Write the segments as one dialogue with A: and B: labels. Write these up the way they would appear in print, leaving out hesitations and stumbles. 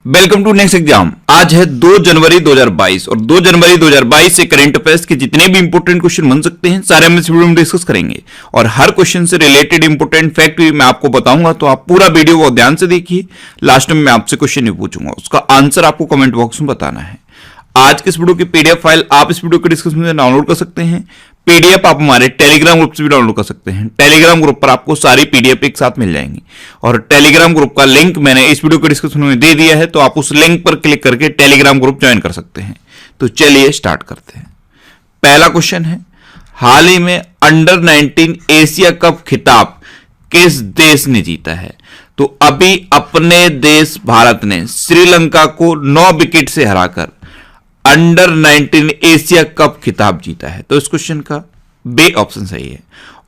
A: Welcome to next exam. आज है 2 जनवरी 2022 और 2 जनवरी 2022 से करंट अफेयर्स के जितने भी इंपोर्टेंट क्वेश्चन बन सकते हैं सारे हम इस वीडियो में डिस्कस करेंगे और हर क्वेश्चन से रिलेटेड इंपोर्टेंट फैक्ट भी मैं आपको बताऊंगा, तो आप पूरा वीडियो को ध्यान से देखिए। लास्ट में मैं आपसे क्वेश्चन भी पूछूंगा, उसका आंसर आपको कमेंट बॉक्स में बताना है। आज के इस वीडियो की पीडीएफ फाइल आप इस वीडियो के डिस्क्रिप्शन में डाउनलोड कर सकते हैं। पीडीएफ आप हमारे टेलीग्राम ग्रुप से भी डाउनलोड कर सकते हैं। टेलीग्राम ग्रुप पर आपको सारी पीडीएफ एक साथ मिल जाएंगी और टेलीग्राम ग्रुप का लिंक मैंने इस वीडियो के डिस्क्रिप्शन में दे दिया है, तो आप उस लिंक पर क्लिक करके टेलीग्राम ग्रुप ज्वाइन कर सकते हैं। तो चलिए स्टार्ट करते हैं। पहला क्वेश्चन है, हाल ही में अंडर 19 एशिया कप खिताब किस देश ने जीता है? तो अभी अपने देश भारत ने श्रीलंका को 9 विकेट से हराकर अंडर 19 एशिया कप खिताब जीता है। तो इस क्वेश्चन का बे ऑप्शन सही है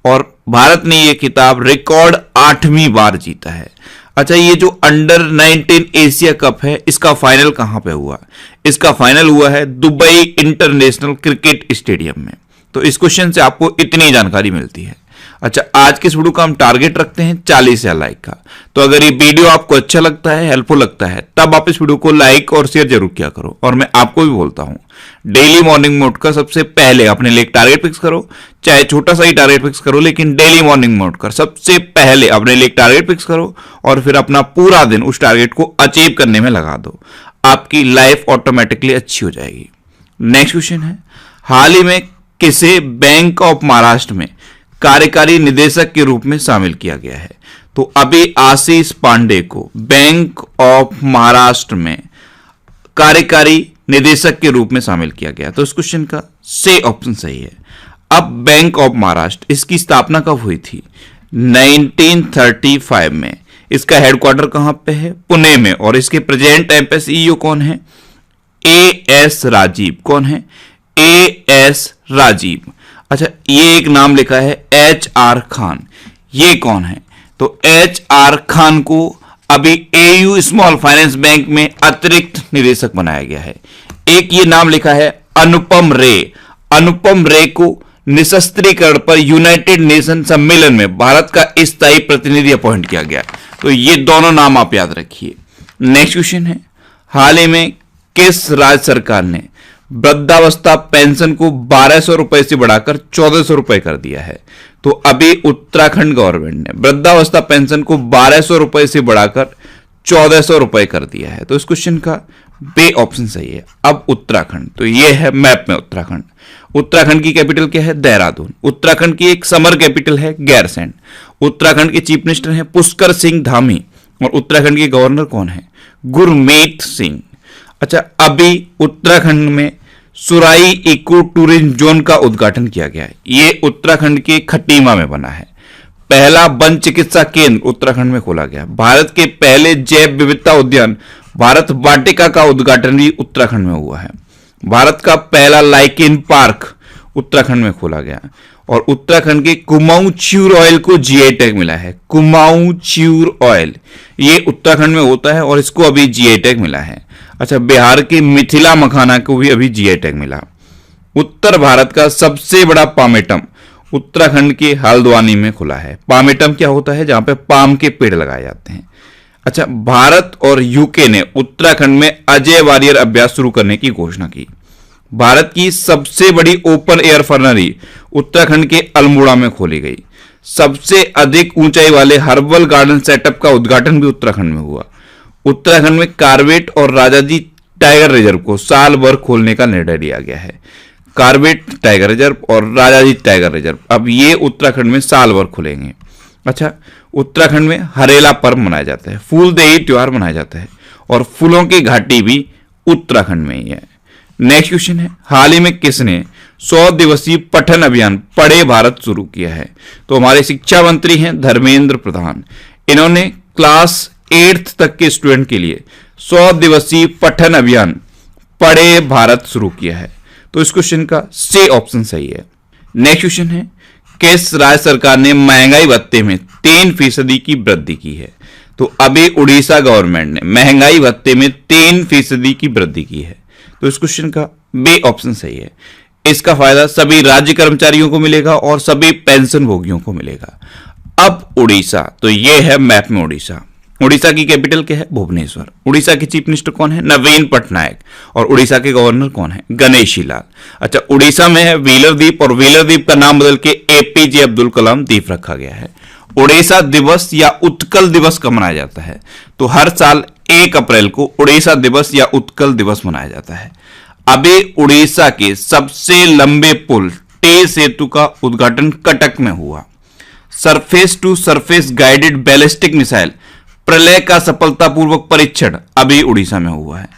A: और भारत ने यह खिताब रिकॉर्ड 8वीं बार जीता है। अच्छा, ये जो अंडर 19 एशिया कप है इसका फाइनल कहां पे हुआ? इसका फाइनल हुआ है दुबई इंटरनेशनल क्रिकेट स्टेडियम में। तो इस क्वेश्चन से आपको इतनी जानकारी मिलती है। अच्छा, आज के इस वीडियो का हम टारगेट रखते हैं 40,000 लाइक का। तो अगर ये वीडियो आपको अच्छा लगता है, हेल्पफुल लगता है, तब आप इस वीडियो को लाइक और शेयर जरूर किया करो। और मैं आपको भी बोलता हूं, डेली मॉर्निंग मोड का सबसे पहले अपने लिए एक टारगेट फिक्स करो, चाहे छोटा सा ही टारगेट फिक्स करो, लेकिन डेली मॉर्निंग मोड का सबसे पहले अपने लिए एक टारगेट फिक्स करो और फिर अपना पूरा दिन उस टारगेट को अचीव करने में लगा दो। आपकी लाइफ ऑटोमेटिकली अच्छी हो जाएगी। नेक्स्ट क्वेश्चन है, हाल ही में किसे बैंक ऑफ महाराष्ट्र में कार्यकारी निदेशक के रूप में शामिल किया गया है? तो अभी आशीष पांडे को बैंक ऑफ महाराष्ट्र में कार्यकारी निदेशक के रूप में शामिल किया गया। तो इस क्वेश्चन का से ऑप्शन सही है। अब बैंक ऑफ महाराष्ट्र, इसकी स्थापना कब हुई थी? 1935 में। इसका हेडक्वार्टर कहां पे है? पुणे में। और इसके प्रेजेंट एमपीसीईओ कौन है? एएस राजीव। कौन है? एएस राजीव। अच्छा, ये एक नाम लिखा है HR खान, ये कौन है? तो HR खान को अभी AU स्मॉल फाइनेंस बैंक में अतिरिक्त निदेशक बनाया गया है। एक ये नाम लिखा है अनुपम रे। अनुपम रे को निशस्त्रीकरण पर यूनाइटेड नेशन सम्मेलन में भारत का स्थायी प्रतिनिधि अपॉइंट किया गया। तो ये दोनों नाम आप याद रखिए। नेक्स्ट क्वेश्चन है, हाल ही में किस राज्य सरकार ने वृद्धावस्था पेंशन को 1200 रुपए से बढ़ाकर 1400 रुपए कर दिया है? तो अभी उत्तराखंड गवर्नमेंट ने वृद्धावस्था पेंशन को 1200 रुपए से बढ़ाकर 1400 रुपए कर दिया है। तो इस क्वेश्चन का बे ऑप्शन सही है। अब उत्तराखंड, तो ये है मैप में उत्तराखंड। उत्तराखंड की कैपिटल क्या है? देहरादून। उत्तराखंड की एक समर कैपिटल है गैरसैंण। उत्तराखंड के चीफ मिनिस्टर हैं पुष्कर सिंह धामी और उत्तराखंड के गवर्नर कौन है? गुरमीत सिंह। अच्छा, अभी उत्तराखंड में सुराई इको टूरिज्म जोन का उद्घाटन किया गया है। ये उत्तराखंड के खटीमा में बना है। पहला वन चिकित्सा केंद्र उत्तराखंड में खोला गया। भारत के पहले जैव विविधता उद्यान भारत वाटिका का उद्घाटन भी उत्तराखंड में हुआ है। भारत का पहला लाइकेन पार्क उत्तराखंड में खोला गया और उत्तराखंड के कुमाऊं च्यूर ऑयल को जीआई टैग मिला है। कुमाऊं च्यूर ऑयल ये उत्तराखंड में होता है और इसको अभी जीआई टैग मिला है। अच्छा, बिहार के मिथिला मखाना को भी अभी जीआई टैग मिला। उत्तर भारत का सबसे बड़ा पामेटम उत्तराखंड के हल्द्वानी में खुला है। पामेटम क्या होता है? जहां पे पाम के पेड़ लगाए जाते हैं। अच्छा, भारत और यूके ने उत्तराखंड में अजय वारियर अभ्यास शुरू करने की घोषणा की। भारत की सबसे बड़ी ओपन एयर फर्नरी उत्तराखंड के अल्मोड़ा में खोली गई। सबसे अधिक ऊंचाई वाले हर्बल गार्डन सेटअप का उद्घाटन भी उत्तराखंड में हुआ। उत्तराखंड में कार्बेट और राजाजी टाइगर रिजर्व को साल भर खोलने का निर्णय लिया गया है। कार्बेट टाइगर रिजर्व और राजाजी टाइगर रिजर्व अब ये उत्तराखंड में साल भर खुलेंगे। अच्छा, उत्तराखंड में हरेला पर्व मनाया जाता है, फूलदेही त्योहार मनाया जाता है और फूलों की घाटी भी उत्तराखंड में ही है। नेक्स्ट क्वेश्चन है, हाल ही में किसने 100 दिवसीय पठन अभियान पढ़े भारत शुरू किया है? तो हमारे शिक्षा मंत्री हैं धर्मेंद्र प्रधान। इन्होंने क्लास 8th तक के स्टूडेंट के लिए 100 दिवसीय पठन अभियान पढ़े भारत शुरू किया है। तो इस क्वेश्चन का से ऑप्शन सही है। नेक्स्ट क्वेश्चन है, किस राज्य सरकार ने महंगाई भत्ते में 3% की वृद्धि की है? तो अभी उड़ीसा गवर्नमेंट ने महंगाई भत्ते में 3% की वृद्धि की है। तो इस क्वेश्चन का बे ऑप्शन सही है। इसका फायदा सभी राज्य कर्मचारियों को मिलेगा और सभी पेंशन भोगियों को मिलेगा। अब उड़ीसा, तो ये है मैप में उड़ीसा। उड़ीसा की कैपिटल क्या है? भुवनेश्वर। उड़ीसा के चीफ मिनिस्टर कौन है? नवीन पटनायक। और उड़ीसा के गवर्नर कौन है? गणेशी लाल। अच्छा, उड़ीसा में है व्हीलर द्वीप, और व्हीलर द्वीप का नाम बदल के एपीजे अब्दुल कलाम द्वीप रखा गया है। उड़ीसा दिवस या उत्कल दिवस कब मनाया जाता है? तो हर साल 1 अप्रैल को उड़ीसा दिवस या उत्कल दिवस मनाया जाता है। अभी उड़ीसा के सबसे लंबे पुल टे सेतु का उद्घाटन कटक में हुआ। Surface to surface guided ballistic missile Pralay का सफलतापूर्वक परीक्षण अभी उड़ीसा में हुआ है।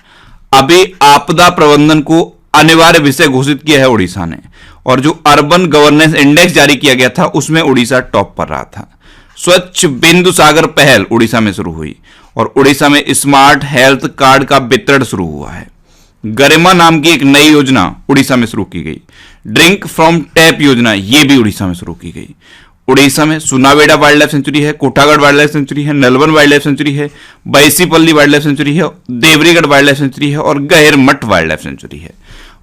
A: अभी आपदा प्रबंधन को अनिवार्य विषय घोषित किया है उड़ीसा ने, और जो अर्बन गवर्नेंस इंडेक्स जारी किया गया था उसमें उड़ीसा टॉप पर रहा था। स्वच्छ बिंदु सागर पहल उड़ीसा में शुरू हुई, और उड़ीसा में स्मार्ट हेल्थ कार्ड का वितरण शुरू हुआ है। गरिमा नाम की एक नई योजना उड़ीसा में शुरू की गई। ड्रिंक फ्रॉम टैप योजना ये भी उड़ीसा में शुरू की गई। उड़ीसा में सुनावेडा वाइल्ड लाइफ सेंचुरी है, कोटागढ़ वाइल्ड लाइफ सेंचुरी है, नलवन वाइल्ड लाइफ सेंचुरी है, बैसीपल्ली वाइल्ड लाइफ सेंचुरी है, देवरीगढ़ वाइल्ड लाइफ सेंचुरी है, और गहिरमठ वाइल्ड लाइफ सेंचुरी है।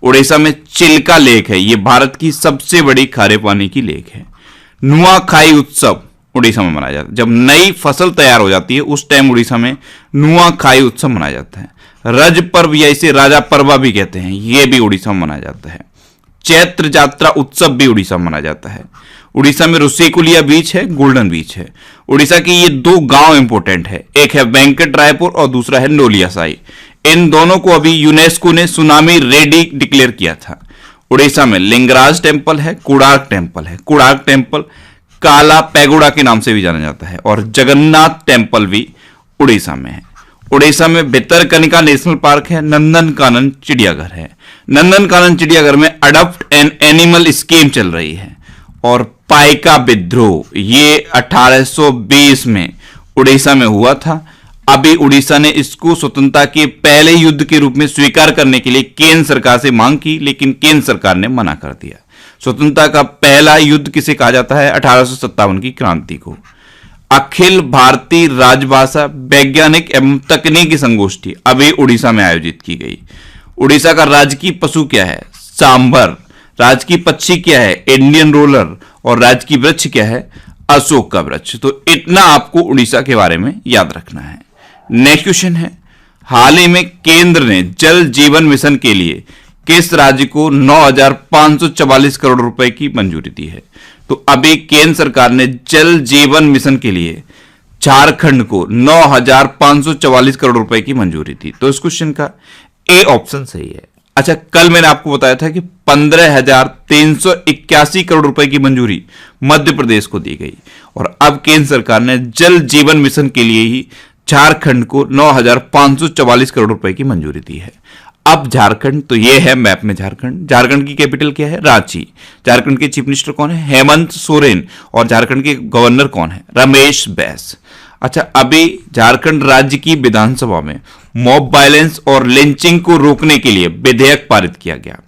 A: उड़ीसा में चिल्का लेक है, ये भारत की सबसे बड़ी खारे पानी की लेक है। नुआखाई उत्सव उड़ीसा में मनाया जाता है। जब नई फसल तैयार हो जाती है उस टाइम उड़ीसा में नुआखाई उत्सव मनाया जाता है। रज पर्व या इसे राजा पर्वा भी कहते हैं, यह भी उड़ीसा में मनाया जाता है। चैत्र यात्रा उत्सव भी उड़ीसा में मनाया जाता है। उड़ीसा में रुसेकुलिया बीच है, गोल्डन बीच है। उड़ीसा के ये 2 गांव इंपोर्टेंट है, एक है वेंकट रायपुर और दूसरा है नोलियासाई। इन दोनों को अभी यूनेस्को ने सुनामी रेडी डिक्लेयर किया था। उड़ीसा में लिंगराज टेम्पल है, कुड़ार्क टेम्पल है। कुड़ार्क टेम्पल काला पैगोडा के नाम से भी जाना जाता है, और जगन्नाथ टेम्पल भी उड़ीसा में है। उड़ीसा में भितरकनिका नेशनल पार्क है। नंदनकानन चिड़ियाघर है। नंदनकानन चिड़ियाघर में अडॉप्ट एन एनिमल स्कीम चल रही है। और पाइका विद्रोह ये 1820 में उड़ीसा में हुआ था। अभी उड़ीसा ने इसको स्वतंत्रता के पहले युद्ध के रूप में स्वीकार करने के लिए केंद्र सरकार से मांग की, लेकिन केंद्र सरकार ने मना कर दिया। स्वतंत्रता का पहला युद्ध किसे कहा जाता है? 1857 की क्रांति को। अखिल भारतीय राजभाषा वैज्ञानिक एवं तकनीकी संगोष्ठी अभी उड़ीसा में आयोजित की गई। उड़ीसा का राजकीय पशु क्या है? सांभर। राजकीय पक्षी क्या है? Indian roller. और राजकीय वृक्ष क्या है? अशोक का वृक्ष। तो इतना आपको उड़ीसा के बारे में याद रखना है। नेक्स्ट क्वेश्चन है, हाल ही में केंद्र ने जल जीवन मिशन के लिए किस राज्य को 9,544 करोड़ रुपए की मंजूरी दी है? तो अभी केंद्र सरकार ने जल जीवन मिशन के लिए झारखंड को 9,544 करोड़ रुपए की मंजूरी दी। तो इस क्वेश्चन का ए ऑप्शन सही है। अच्छा, कल मैंने आपको बताया था कि 15,381 करोड़ रुपए की मंजूरी मध्य प्रदेश को दी गई, और अब केंद्र सरकार ने जल जीवन मिशन के लिए ही झारखंड को 9,544 करोड़ रुपए की मंजूरी दी है। अब झारखंड, तो ये है मैप में झारखंड। झारखंड की कैपिटल क्या है? रांची। झारखंड के चीफ मिनिस्टर कौन है? हेमंत सोरेन। और झारखंड के गवर्नर कौन है? रमेश बैस। अच्छा, अभी झारखंड राज्य की विधानसभा में मॉब वायलेंस और लिंचिंग को रोकने के लिए विधेयक पारित किया गया।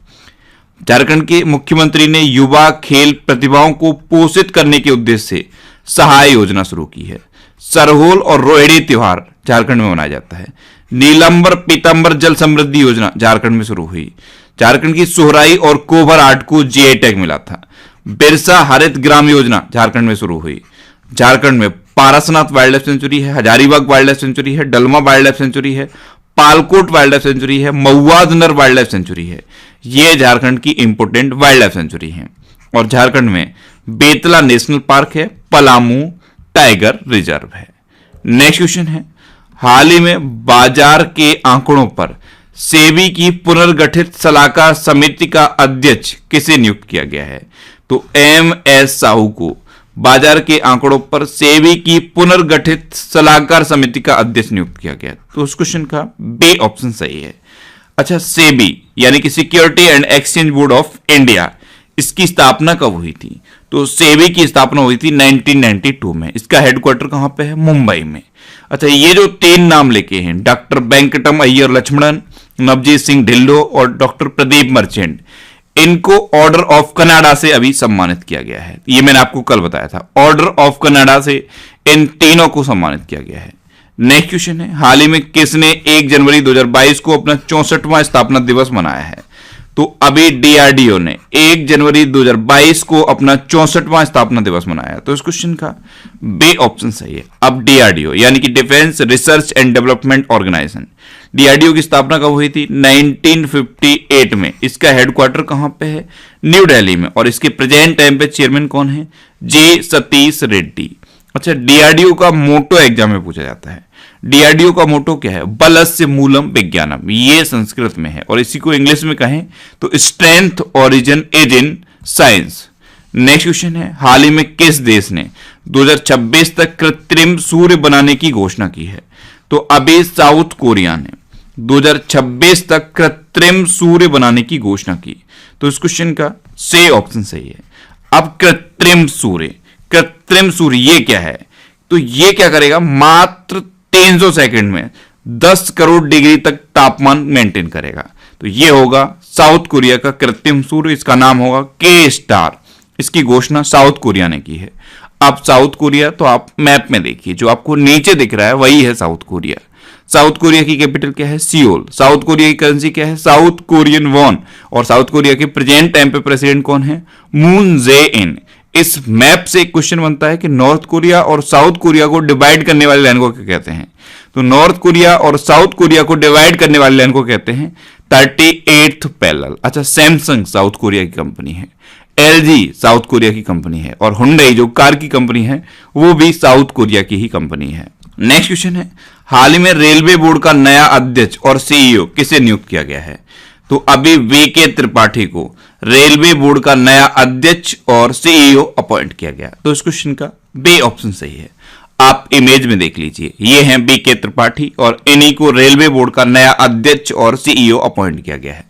A: झारखंड के मुख्यमंत्री ने युवा खेल प्रतिभाओं को पोषित करने के उद्देश्य से सहाय योजना शुरू की है। सरहोल और रोहिणी त्योहार झारखंड में मनाया जाता है। नीलंबर पीतांबर जल समृद्धि योजना झारखंड में शुरू हुई। झारखंड की सोहराई और कोबर आर्ट को जीआई टैग मिला था। बिरसा हरित ग्राम योजना झारखंड में शुरू हुई। झारखंड में पारसनाथ वाइल्ड लाइफ सेंचुरी है, हजारीबाग वाइल्ड लाइफ सेंचुरी है, डलमा वाइल्ड लाइफ सेंचुरी है, पालकोट वाइल्ड लाइफ सेंचुरी है, महुआधनर वाइल्ड लाइफ सेंचुरी है। ये झारखंड की इंपोर्टेंट वाइल्ड लाइफ सेंचुरी है। और झारखंड में बेतला नेशनल पार्क है, पलामू टाइगर रिजर्व है। नेक्स्ट क्वेश्चन है, हाल ही में बाजार के आंकड़ों पर सेबी की पुनर्गठित सलाहकार समिति का अध्यक्ष किसे नियुक्त किया गया है? तो एम.एस. साहू को बाजार के आंकड़ों पर सेबी की पुनर्गठित सलाहकार समिति का अध्यक्ष नियुक्त किया गया। तो उस क्वेश्चन का बी ऑप्शन सही है। अच्छा, सेबी यानी कि security and exchange board of India, इसकी स्थापना कब हुई थी? तो सेबी की स्थापना हुई थी 1992 में। इसका हेडक्वार्टर कहां पे है? मुंबई में। अच्छा, ये जो 3 नाम लेके हैं, डॉक्टर वेंकटम अय्यर लक्ष्मणन, नवजीत सिंह ढिल्लो और डॉक्टर प्रदीप मर्चेंट, इनको ऑर्डर ऑफ कनाडा से अभी सम्मानित किया गया है। ये मैंने आपको कल बताया था, ऑर्डर ऑफ कनाडा से इन तीनों को सम्मानित किया गया है। नेक्स्ट क्वेश्चन है, हाल ही में किसने 1 जनवरी 2022 को अपना 64वां स्थापना दिवस मनाया है? तो अभी डीआरडीओ ने 1 जनवरी 2022 को अपना 64वां स्थापना दिवस मनाया। तो इस क्वेश्चन का बी ऑप्शन सही है। अब डीआरडीओ यानी कि defence research and development organisation, DRDO की स्थापना कब हुई थी? 1958 में। इसका हेडक्वार्टर कहां पे है? न्यू दिल्ली में। और इसके प्रेजेंट टाइम पे चेयरमैन कौन है? जे सतीश रेड्डी। अच्छा, डीआरडीओ का मोटो एग्जाम में पूछा जाता है। डीआरडीओ का मोटो क्या है? बलस्य मूलम विज्ञानम, ये संस्कृत में है। और इसी को इंग्लिश में कहें तो strength origin is in science. Next question है, हाल ही में किस देश ने 2026 तक कृत्रिम सूर्य बनाने की घोषणा की है? तो अभी साउथ कोरिया ने 2026 तक कृत्रिम सूर्य बनाने की घोषणा की। तो इस क्वेश्चन का सी ऑप्शन सही है। अब कृत्रिम सूर्य ये क्या है? तो ये क्या करेगा? मात्र 300 सेकंड में 10 करोड़ डिग्री तक तापमान मेंटेन करेगा। तो ये होगा साउथ कोरिया का कृत्रिम सूर्य। इसका नाम होगा के स्टार। इसकी घोषणा साउथ कोरिया ने की है। अब साउथ कोरिया तो आप मैप में देखिए, जो आपको नीचे दिख रहा है वही है साउथ कोरिया। साउथ कोरिया की कैपिटल क्या है? सियोल। साउथ कोरिया की करेंसी क्या है? South Korean von. और साउथ कोरिया के प्रेजेंट टाइम पे प्रेसिडेंट कौन है? मून जे इन। इस मैप से एक क्वेश्चन बनता है कि नॉर्थ कोरिया और साउथ कोरिया को डिवाइड करने वाली लाइन को क्या कहते हैं? तो नॉर्थ कोरिया और साउथ कोरिया को डिवाइड करने वाली लाइन को कहते हैं 38th पैरेलल। अच्छा, सैमसंग साउथ कोरिया की कंपनी है, एलजी साउथ कोरिया की कंपनी है, और हुंडई जो कार की कंपनी है वो भी साउथ कोरिया की ही कंपनी है। नेक्स्ट क्वेश्चन है, हाल ही में रेलवे बोर्ड का नया अध्यक्ष और सीईओ किसे नियुक्त किया गया है? तो अभी वीके त्रिपाठी को रेलवे बोर्ड का नया अध्यक्ष और सीईओ अपॉइंट किया गया। तो इस क्वेश्चन का बी ऑप्शन सही है। आप इमेज में देख लीजिए, ये हैं बीके त्रिपाठी और इन्हीं को रेलवे बोर्ड का नया अध्यक्ष और सीईओ अपॉइंट किया गया है।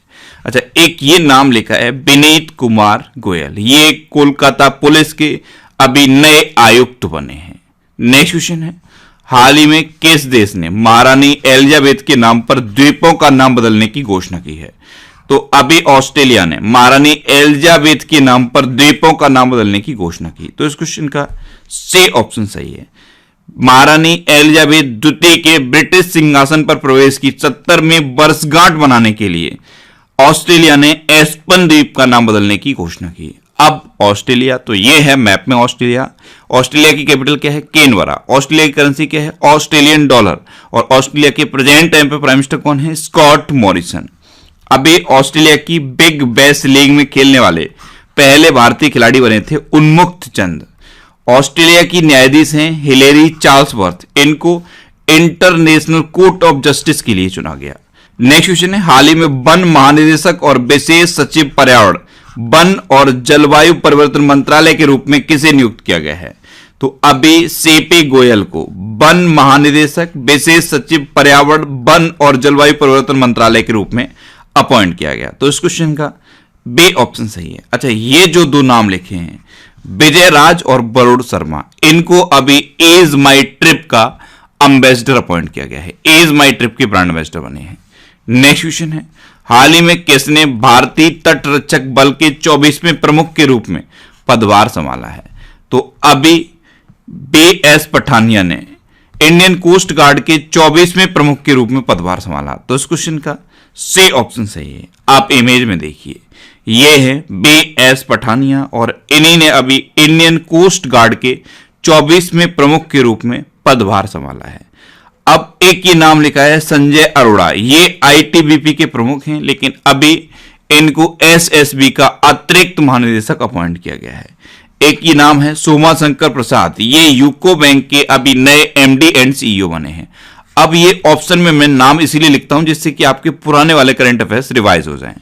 A: अच्छा, एक ये नाम लिखा है विनीत कुमार गोयल, ये कोलकाता पुलिस के अभी नए आयुक्त बने हैं। नेक्स्ट क्वेश्चन है, हाल ही में किस देश ने महारानी एलिजाबेथ के नाम पर द्वीपों का नाम बदलने की घोषणा की है? तो अभी ऑस्ट्रेलिया ने महारानी एलिजाबेथ के नाम पर द्वीपों का नाम बदलने की घोषणा की। तो इस क्वेश्चन का सी ऑप्शन सही है। महारानी एलिजाबेथ द्वितीय के ब्रिटिश सिंहासन पर प्रवेश की 70वीं वर्षगांठ मनाने के लिए ऑस्ट्रेलिया ने एस्पन द्वीप का नाम बदलने की घोषणा की। अब ऑस्ट्रेलिया, तो ये है मैप में ऑस्ट्रेलिया। ऑस्ट्रेलिया की कैपिटल क्या है? कैनबरा। ऑस्ट्रेलिया की करेंसी क्या है? Australian dollar. और ऑस्ट्रेलिया के प्रेजेंट टाइम पे प्राइम मिनिस्टर कौन है? Scott Morrison. अभी ऑस्ट्रेलिया की बिग बैश लीग में खेलने वाले पहले भारतीय खिलाड़ी बने थे उन्मुक्त चंद। ऑस्ट्रेलिया की न्यायाधीश हैं हिलेरी चार्ल्सवर्थ। इनको इंटरनेशनल कोर्ट ऑफ जस्टिस के लिए चुना गया। नेक्स्ट क्वेश्चन है, हाल ही में वन महानिदेशक और विशेष सचिव पर्यावरण, वन और जलवायु परिवर्तन मंत्रालय के रूप में किसे नियुक्त किया गया है? तो अभी सीपी गोयल को वन महानिदेशक, विशेष सचिव पर्यावरण, वन और जलवायु परिवर्तन मंत्रालय के रूप में अपॉइंट किया गया। तो इस क्वेश्चन का बी ऑप्शन सही है। अच्छा, ये जो दो नाम लिखे हैं विजय राज और वरुण शर्मा, इनको अभी एज माई ट्रिप का एम्बेसडर अपॉइंट किया गया है। एज माई ट्रिप के ब्रांड एम्बेसडर बने हैं। नेक्स्ट क्वेश्चन है, हाल ही में किसने भारतीय तटरक्षक बल के 24वें प्रमुख के रूप में पदभार संभाला है? तो अभी बीएस पठानिया ने इंडियन कोस्ट गार्ड के 24वें प्रमुख के रूप में पदभार संभाला। तो इस क्वेश्चन का सी ऑप्शन सही है। आप इमेज में देखिए, ये है बीएस पठानिया और इन्हीं ने अभी इंडियन कोस्ट गार्ड के 24वें प्रमुख के रूप में पदभार संभाला है। अब एक ये नाम लिखा है संजय अरोड़ा, ये आईटीबीपी के प्रमुख हैं, लेकिन अभी इनको एसएसबी का अतिरिक्त महानिदेशक अपॉइंट किया गया है। एक ये नाम है सोमा शंकर प्रसाद, ये यूको बैंक के अभी नए एमडी एंड सीईओ बने हैं। अब ये ऑप्शन में मैं नाम इसीलिए लिखता हूं जिससे कि आपके पुराने वाले करंट अफेयर्स रिवाइज हो जाएं।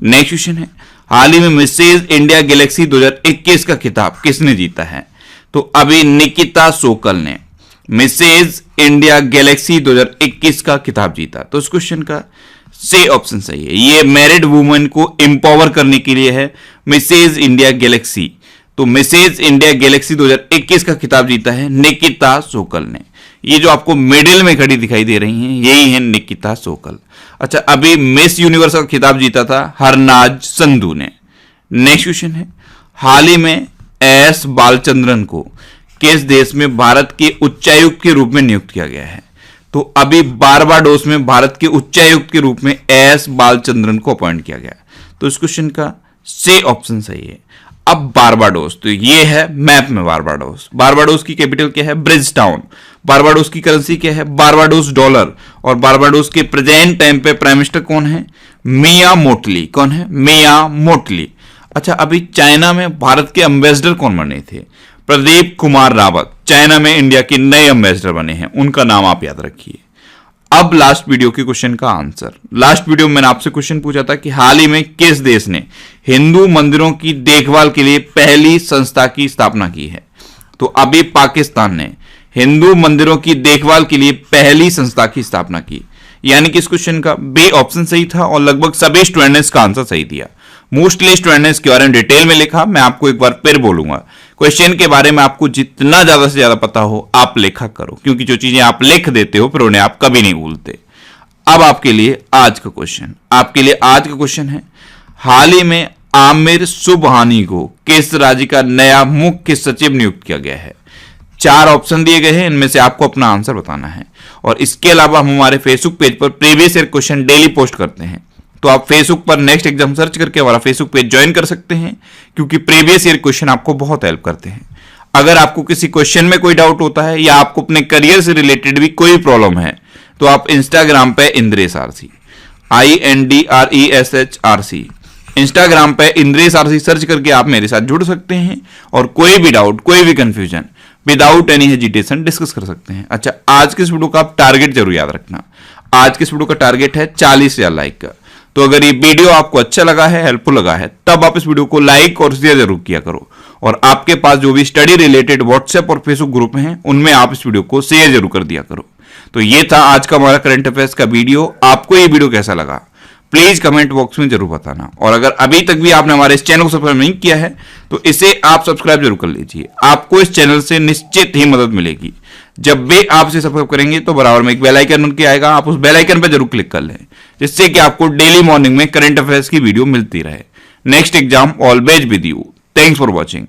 A: नेक्स्ट क्वेश्चन है, हाल ही में मिसेज इंडिया गैलेक्सी 2021 का खिताब किसने जीता है? तो अभी निकिता सोकल ने मिसेज इंडिया गैलेक्सी 2021 का खिताब जीता। तो इस क्वेश्चन का सी ऑप्शन सही है। ये मैरिड वुमेन को एम्पावर करने के लिए है मिसेज इंडिया गैलेक्सी। तो मिसेज इंडिया गैलेक्सी 2021 का खिताब जीता है निकिता सोकल ने। ये जो आपको मिडिल में खड़ी दिखाई दे रही हैं यही है निकिता सोकल। अच्छा, अभी मिस यूनिवर्स का खिताब जीता था हरनाज संधू ने। नेक्स्ट क्वेश्चन है, हाल ही में एस बालचंद्रन को किस देश में भारत के उच्चायुक्त के रूप में नियुक्त किया गया है? तो अभी बारबाडोस में भारत के उच्चायुक्त के रूप में एस बालचंद्रन को अपॉइंट किया गया। तो इस क्वेश्चन का C ऑप्शन सही है। अब बारबाडोस, तो ये है मैप में बारबाडोस। बारबाडोस की कैपिटल क्या है? ब्रिजटाउन। बारबाडोस की करेंसी क्या है? Barbados dollar. और बारबाडोस के प्रेजेंट टाइम पे प्राइम मिनिस्टर कौन है? मिया मोटली। कौन है? मिया मोटली। अच्छा, अभी चाइना में भारत के एम्बेसडर कौन बने थे? प्रदीप कुमार रावत चाइना में इंडिया के नए एम्बेसडर बने हैं, उनका नाम आप याद रखिए। अब लास्ट वीडियो के क्वेश्चन का आंसर। लास्ट वीडियो में मैंने आपसे क्वेश्चन पूछा था कि हाल ही में किस देश ने हिंदू मंदिरों की देखभाल के लिए पहली संस्था की स्थापना की है? तो अभी पाकिस्तान ने हिंदू मंदिरों की देखभाल के लिए पहली संस्था की स्थापना की। यानी कि इस क्वेश्चन का बी ऑप्शन सही था और लगभग सभी स्टूडेंट ने इसका आंसर सही दिया। मोस्टली स्टूडेंट ने इसके बारे में डिटेल में लिखा। मैं आपको एक बार फिर बोलूंगा, क्वेश्चन के बारे में आपको जितना ज्यादा से ज्यादा पता हो आप लिखा करो, क्योंकि जो चीजें आप लिख देते हो फिर उन्हें आप कभी नहीं भूलते। अब आपके लिए आज का क्वेश्चन है, हाल ही में आमिर सुबहानी को किस राज्य का नया मुख्य सचिव नियुक्त किया गया है? 4 ऑप्शन दिए गए हैं, इनमें से आपको अपना आंसर बताना है। और इसके अलावा हम हमारे फेसबुक पेज पर previous year question daily post करते हैं, तो आप फेसबुक पर नेक्स्ट एग्जाम सर्च करके हमारा फेसबुक पेज ज्वाइन कर सकते हैं, क्योंकि प्रीवियस ईयर क्वेश्चन आपको बहुत हेल्प करते हैं। अगर आपको किसी क्वेश्चन में कोई डाउट होता है या आपको अपने करियर से रिलेटेड भी कोई प्रॉब्लम है, तो आप इंस्टाग्राम पे इंद्रेश आरसी INDRESHRC इंस्टाग्राम पे इंद्रेश आरसी सर्च करके आप मेरे साथ जुड़ सकते हैं और कोई भी डाउट, कोई भी confusion without any hesitation discuss कर सकते हैं। अच्छा, आज के इस वीडियो का आप टारगेट जरूर याद रखना। आज के इस वीडियो का टारगेट है 40,000 लाइक का। तो अगर ये वीडियो आपको अच्छा लगा है, हेल्पफुल लगा है, तब आप इस वीडियो को लाइक और शेयर जरूर किया करो। और आपके पास जो भी स्टडी रिलेटेड व्हाट्सएप और फेसबुक ग्रुप हैं, उनमें आप इस वीडियो को शेयर जरूर कर दिया करो। तो ये था आज का हमारा करंट अफेयर्स का वीडियो। आपको ये वीडियो कैसा लगा प्लीज कमेंट बॉक्स में जरूर बताना। और अगर अभी तक भी आपने हमारे इस चैनल को सब्सक्राइब नहीं किया है तो इसे आप सब्सक्राइब जरूर कर लीजिए। आपको इस चैनल से निश्चित ही मदद मिलेगी। जब भी आप इसे सब्सक्राइब करेंगे तो बराबर में एक बेल आइकन बन के आएगा, आप उस बेल आइकन पर जरूर क्लिक कर लें, जिससे कि आपको डेली मॉर्निंग में करंट अफेयर्स की वीडियो मिलती रहे। Next exam always with you. Thanks for watching.